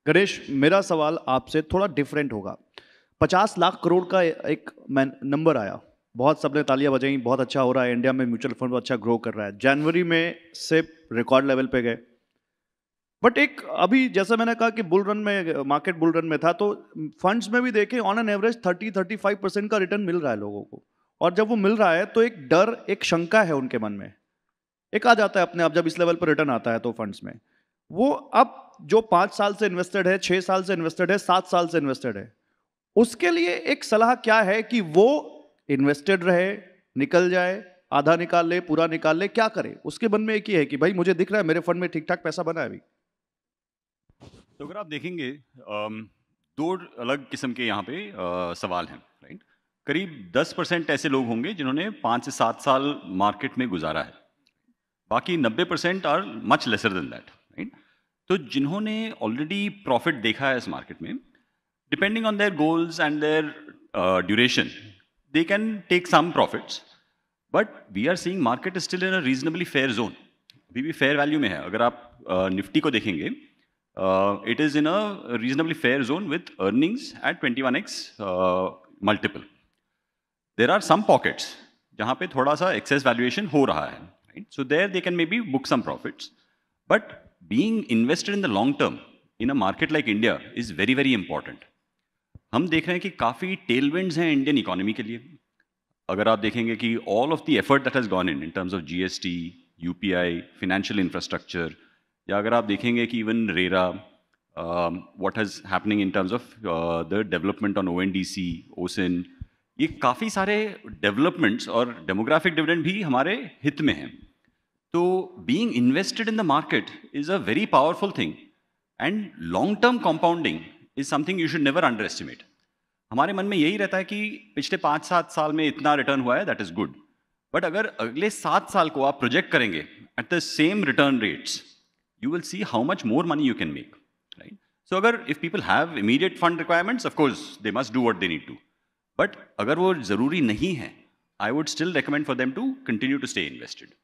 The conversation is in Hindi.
गणेश, मेरा सवाल आपसे थोड़ा डिफरेंट होगा। 50 लाख करोड़ का एक नंबर आया, बहुत सबने तालियां बजाई, बहुत अच्छा हो रहा है, इंडिया में म्यूचुअल फंड अच्छा ग्रो कर रहा है। जनवरी में से रिकॉर्ड लेवल पे गए। बट एक अभी जैसा मैंने कहा कि बुल रन में, मार्केट बुल रन में था, तो फंड्स में भी देखें ऑन एन एवरेज 30-35% का रिटर्न मिल रहा है लोगों को। और जब वो मिल रहा है तो एक डर, एक शंका है उनके मन में, एक आ जाता है अपने आप जब इस लेवल पर रिटर्न आता है तो फंड्स में। वो अब जो 5 साल से इन्वेस्टेड है, 6 साल से इन्वेस्टेड है, 7 साल से इन्वेस्टेड है, उसके लिए एक सलाह क्या है कि वो इन्वेस्टेड रहे, निकल जाए, आधा निकाल ले, पूरा निकाल ले, क्या करे? उसके मन में एक ही है कि भाई मुझे दिख रहा है मेरे फंड में ठीक ठाक पैसा बना है अभी। तो अगर आप देखेंगे दो अलग किस्म के यहाँ पे सवाल हैं, राइट। करीब 10% ऐसे लोग होंगे जिन्होंने 5 से 7 साल मार्केट में गुजारा है। बाकी 90% are much lesser than that, right. तो जिन्होंने ऑलरेडी प्रॉफिट देखा है इस मार्केट में, depending on their goals and their duration, they can take some profits. But we are seeing market is still in a reasonably fair zone. अभी भी फेयर वैल्यू में है। अगर आप निफ्टी को देखेंगे, it is in a reasonably fair zone with earnings at 21x multiple. There are some pockets जहाँ पे थोड़ा सा excess valuation हो रहा है, right? So there they can maybe book some profits. But being invested in the long term in a market like India is very very important. हम देख रहे हैं कि काफ़ी tailwinds हैं इंडियन इकोनॉमी के लिए। अगर आप देखेंगे कि all of the effort that has gone in terms of GST, UPI, financial infrastructure, या अगर आप देखेंगे कि even RERA, what is happening in terms of the development on ONDC, ओसिन, ये काफ़ी सारे डेवलपमेंट्स और डेमोग्राफिक डिविडेंड भी हमारे हित में हैं। तो being invested in the market is a very powerful thing, and long term compounding is something you should never under estimate. हमारे मन में यही रहता है कि पिछले 5-7 साल में इतना रिटर्न हुआ है, दैट इज गुड। बट अगर अगले 7 साल को आप प्रोजेक्ट करेंगे at the same return rates, you will see how much more money you can make, right? So agar if people have immediate fund requirements, of course they must do what they need to, but agar wo zaruri nahi hai, I would still recommend for them to continue to stay invested.